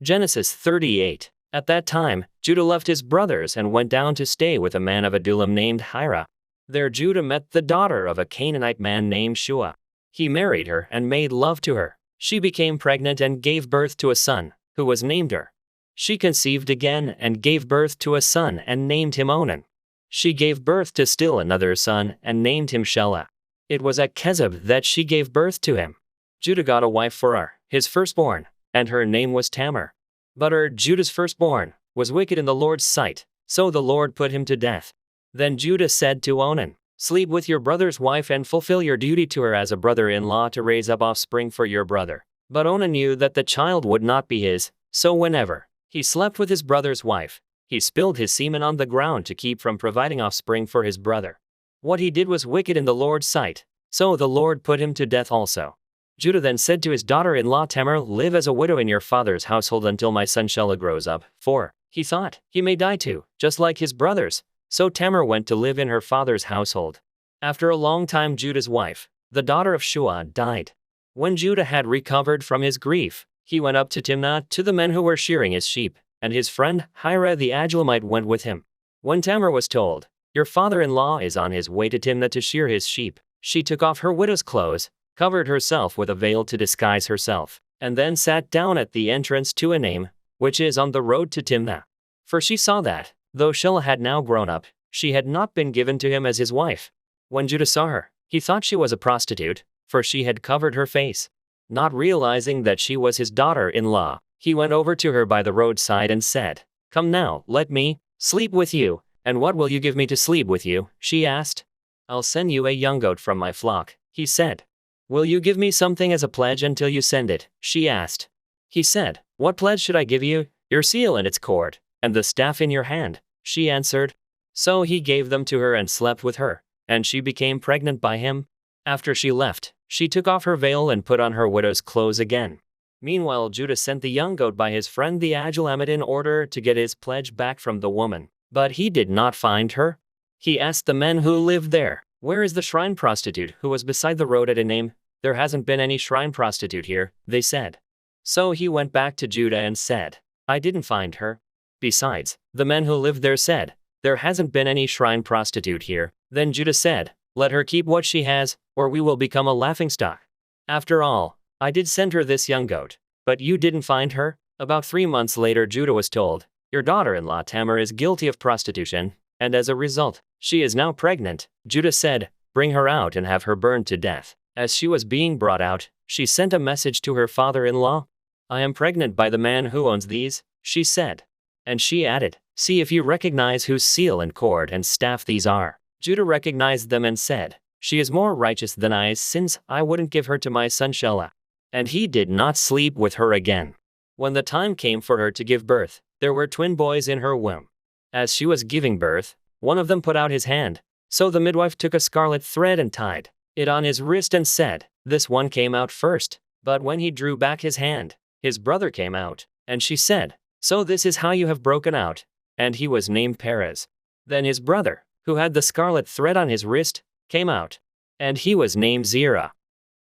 Genesis 38. At that time, Judah left his brothers and went down to stay with a man of Adullam named Hira. There Judah met the daughter of a Canaanite man named Shua. He married her and made love to her. She became pregnant and gave birth to a son, who was named Er. She conceived again and gave birth to a son and named him Onan. She gave birth to still another son and named him Shelah. It was at Kezib that she gave birth to him. Judah got a wife for Er, his firstborn, and her name was Tamar. But Er, Judah's firstborn, was wicked in the Lord's sight, so the Lord put him to death. Then Judah said to Onan, "Sleep with your brother's wife and fulfill your duty to her as a brother-in-law to raise up offspring for your brother." But Onan knew that the child would not be his, so whenever he slept with his brother's wife, he spilled his semen on the ground to keep from providing offspring for his brother. What he did was wicked in the Lord's sight, so the Lord put him to death also. Judah then said to his daughter-in-law Tamar, "Live as a widow in your father's household until my son Shelah grows up," for he thought he may die too, just like his brothers. So Tamar went to live in her father's household. After a long time Judah's wife, the daughter of Shua, died. When Judah had recovered from his grief, he went up to Timnah to the men who were shearing his sheep, and his friend Hira the Adullamite went with him. When Tamar was told, "Your father-in-law is on his way to Timnah to shear his sheep," she took off her widow's clothes, covered herself with a veil to disguise herself, and then sat down at the entrance to Enaim, which is on the road to Timnah. For she saw that, though Shelah had now grown up, she had not been given to him as his wife. When Judah saw her, he thought she was a prostitute, for she had covered her face. Not realizing that she was his daughter-in-law, he went over to her by the roadside and said, "Come now, let me sleep with you." "And what will you give me to sleep with you?" she asked. "I'll send you a young goat from my flock," he said. "Will you give me something as a pledge until you send it?" she asked. He said, "What pledge should I give you?" "Your seal and its cord, and the staff in your hand," she answered. So he gave them to her and slept with her, and she became pregnant by him. After she left, she took off her veil and put on her widow's clothes again. Meanwhile Judah sent the young goat by his friend the Adullamite in order to get his pledge back from the woman. But he did not find her. He asked the men who lived there, "Where is the shrine prostitute who was beside the road at Enaim?" "There hasn't been any shrine prostitute here," they said. So he went back to Judah and said, "I didn't find her." Besides, the men who lived there said, "There hasn't been any shrine prostitute here." Then Judah said, "Let her keep what she has, or we will become a laughingstock. After all, I did send her this young goat, but you didn't find her." About 3 months later Judah was told, "Your daughter-in-law Tamar is guilty of prostitution, and as a result, she is now pregnant." Judah said, "Bring her out and have her burned to death." As she was being brought out, she sent a message to her father-in-law. "I am pregnant by the man who owns these," she said. And she added, "See if you recognize whose seal and cord and staff these are." Judah recognized them and said, "She is more righteous than I, since I wouldn't give her to my son Shelah." And he did not sleep with her again. When the time came for her to give birth, there were twin boys in her womb. As she was giving birth, one of them put out his hand. So the midwife took a scarlet thread and tied it on his wrist and said, "This one came out first." But when he drew back his hand, his brother came out. And she said, "So this is how you have broken out." And he was named Perez. Then his brother, who had the scarlet thread on his wrist, came out. And he was named Zerah.